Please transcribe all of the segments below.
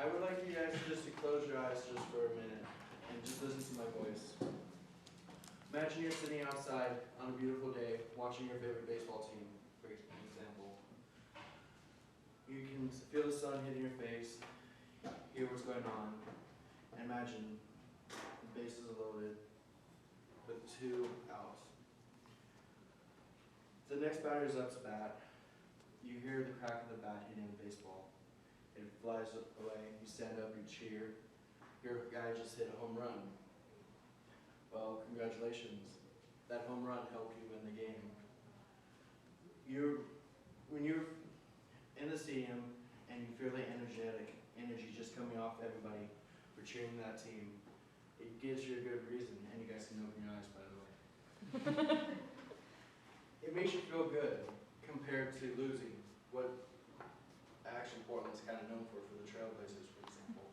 I would like you guys just to close your eyes just for a minute and just listen to my voice. Imagine you're sitting outside on a beautiful day watching your favorite baseball team, for example. You can feel the sun hitting your face, hear what's going on, and imagine the bases are loaded with 2 outs. The next batter is up to bat. You hear the crack of the bat hitting the baseball. It flies away, you stand up, you cheer. Your guy just hit a home run. Well, congratulations. That home run helped you win the game. When you're in the stadium and you feel the energy just coming off everybody for cheering that team, it gives you a good reason, and you guys can open your eyes, by the way. It makes you feel good compared to losing, what actually Portland's kind of known for the Trailblazers, for example.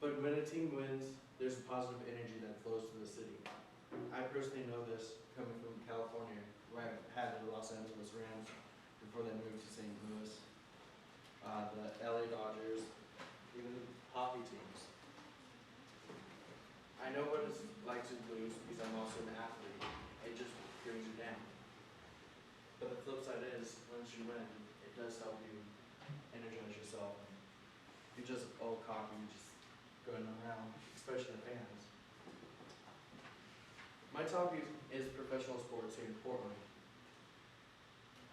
But when a team wins, there's a positive energy that flows to the city. I personally know this coming from California, where I've had the Los Angeles Rams before they moved to St. Louis, the LA Dodgers, even hockey teams. I know what it's like to lose because I'm also an athlete. It just brings you down. But the flip side is, once you win, it does help you energize yourself. You're just all cocky, you're just going around, especially the fans. My topic is professional sports here in Portland.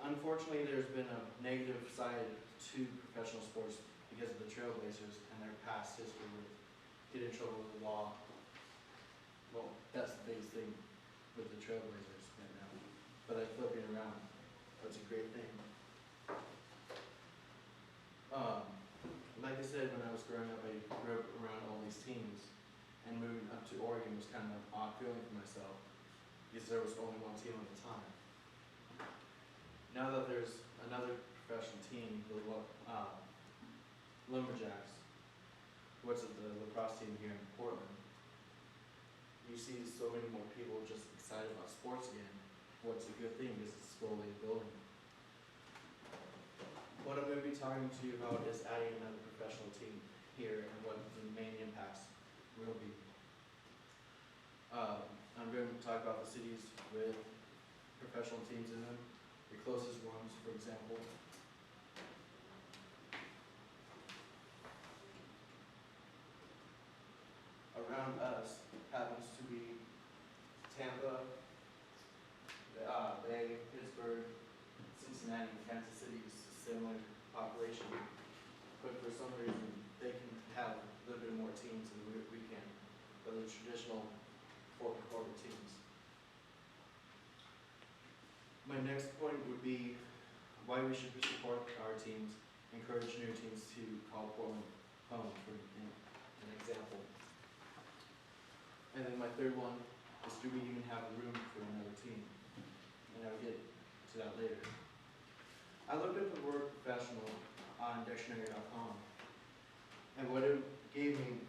Unfortunately, there's been a negative side to professional sports because of the Trailblazers and their past history with getting in trouble with the law. Well, that's the biggest thing with the Trailblazers right now. But I flip it around. That's a great thing. Like I said, when I was growing up, I grew up around all these teams, and moving up to Oregon was kind of an odd feeling for myself because there was only one team at the time. Now that there's another professional team, the Lumberjacks, what's it, the lacrosse team here in Portland, you see so many more people just excited about sports again. What's a good thing because it's slowly building. What I'm going to be talking to you about is adding another professional team here and what the main impacts will be. I'm going to talk about the cities with professional teams in them, the closest ones, for example. Around us happens to be Tampa, Bay, Pittsburgh, Cincinnati, and Kansas City is a similar population, but for some reason they can have a little bit more teams than we can, but the traditional 4 corporate teams. My next point would be why we should support our teams, encourage new teams to call Portland home, for an example. And then my third one is, do we even have room for another team? And I'll get to that later. I looked up the word professional on dictionary.com, and what it gave me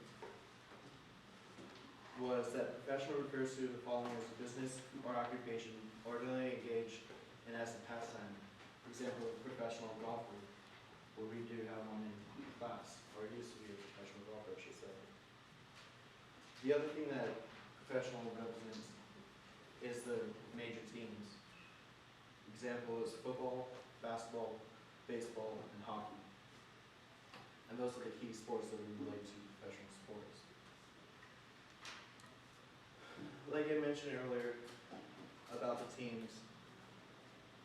was that professional refers to the following as a business or occupation ordinarily engaged in as a pastime. For example, a professional golfer, where we do have one in class, or used to be a professional golfer, I should say. The other thing that professional represents is the major teams. Example is football, basketball, baseball, and hockey. And those are the key sports that we relate to professional sports. Like I mentioned earlier about the teams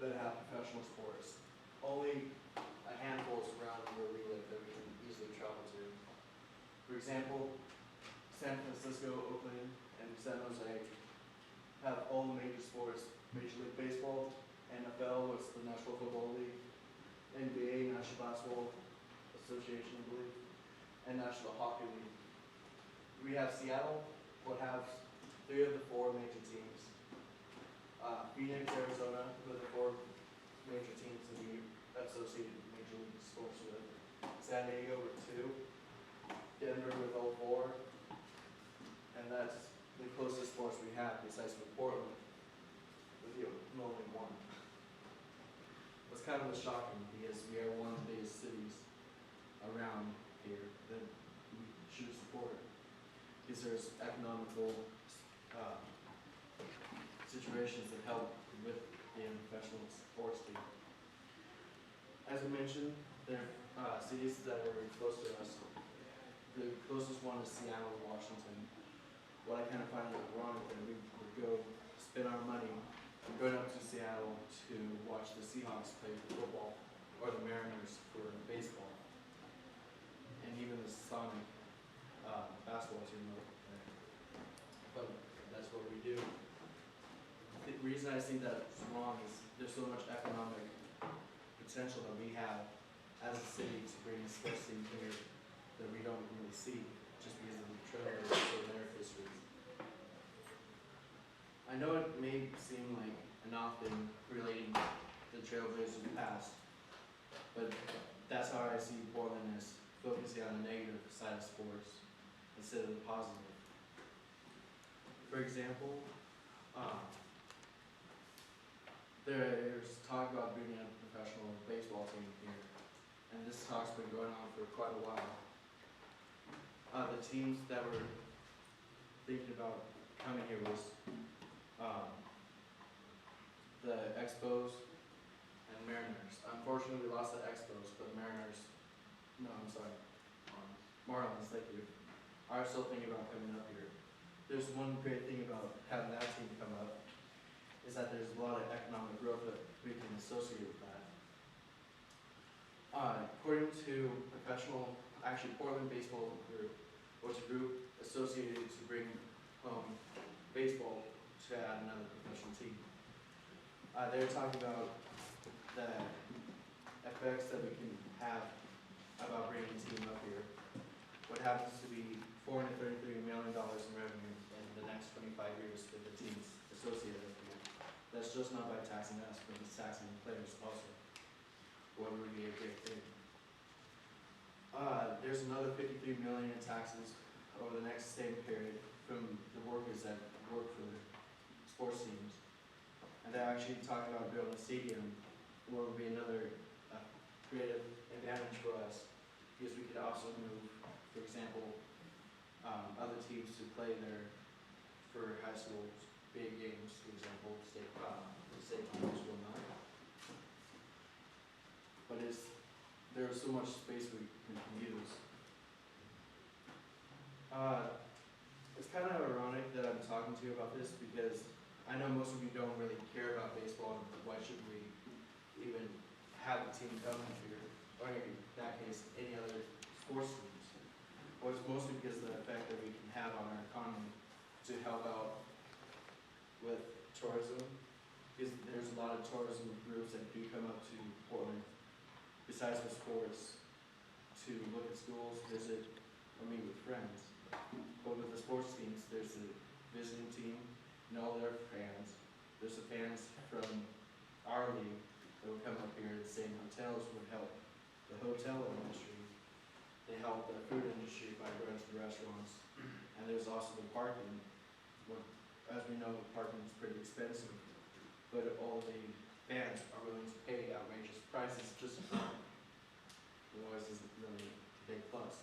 that have professional sports, only a handful surrounding where we live that we can easily travel to. For example, San Francisco, Oakland, and San Jose have all the major sports: Major League Baseball, NFL, what's the National Football League, NBA, National Basketball Association, I believe, and National Hockey League. We have Seattle, what has 3 of the 4 major teams. Phoenix, Arizona, with the 4 major teams that we associate Major League sports with. San Diego with 2, Denver with all 4, and that's the closest sports we have besides with Portland, with only 1. It's kind of shocking because we are one of the biggest cities around here that we should support. Because there's economical situations that help with being a professional sports team. As I mentioned, there are cities that are close to us. The closest one is Seattle, Washington. What I kind of find ironic that we would go spend our money going up to Seattle to watch the Seahawks play football or the Mariners for baseball, and even the Sonic basketball team over there. But that's what we do. The reason I think that's wrong is there's so much economic potential that we have as a city to bring a sports team here that we don't really see just because of the trailblazers or their histories. I know it may seem like an odd thing relating the Trailblazers past, but that's how I see Portland as focusing on the negative side of sports instead of the positive. For example, there's talk about bringing a professional baseball team here, and this talk's been going on for quite a while. The teams that were thinking about coming here was the Expos and Mariners. Unfortunately, we lost the Expos, but Mariners, no, I'm sorry, Marlins, thank you, are still thinking about coming up here. There's one great thing about having that team come up, is that there's a lot of economic growth that we can associate with that. According to Portland Baseball Group, which a group associated to bring home baseball to add another professional team. They're talking about the effects that we can have about bringing a team up here. What happens to be $433 million in revenue in the next 25 years with the teams associated with here. That's just not by taxing us, but it's taxing the players also. What would be a great thing. There's another $53 million in taxes over the next same period from the workers that work for the sports teams. And they're actually talking about building a stadium, where would be another creative advantage for us, because we could also move, for example, other teams to play there for high schools, big games, for example, state finals will not. But there's so much space we can use. It's kind of ironic that I'm talking to you about this because I know most of you don't really care about baseball, and why should we even have a team come here, or in that case, any other sports teams? Well, it's mostly because of the effect that we can have on our economy to help out with tourism, because there's a lot of tourism groups that do come up to Portland, besides for sports, to look at schools, visit, or meet with friends. But with the sports teams, there's a visiting team, and all their fans. There's the fans from our league that will come up here. The same hotels would help the hotel industry. They help the food industry by going to the restaurants. And there's also the parking. As we know, parking is pretty expensive, but all the fans are willing to pay outrageous prices just to park. The noise isn't really a big plus.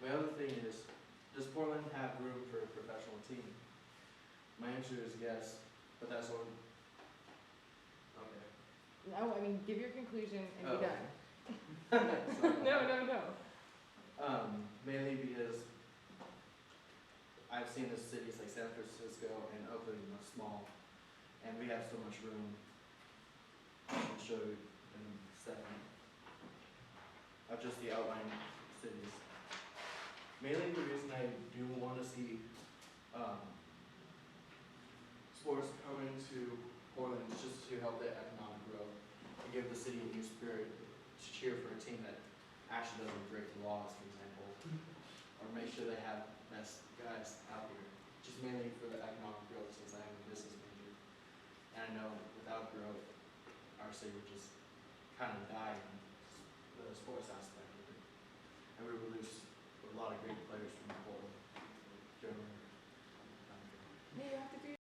My other thing is, does Portland have room for a professional team? My answer is yes, but that's only, okay. No, I mean, give your conclusion and be done. Sorry. No. Mainly because I've seen the cities like San Francisco and Oakland are small, and we have so much room. I'll show you in a second of just the outlying cities. Mainly the reason I do want to see sports coming to Portland is just to help the economic growth and give the city a new spirit to cheer for a team that actually doesn't break the laws, for example, or make sure they have best guys out here. Just mainly for the economic growth, since I am a business major, and I know without growth, our city would just kind of die in the sports aspect of it, and we would lose a lot of great players from Portland.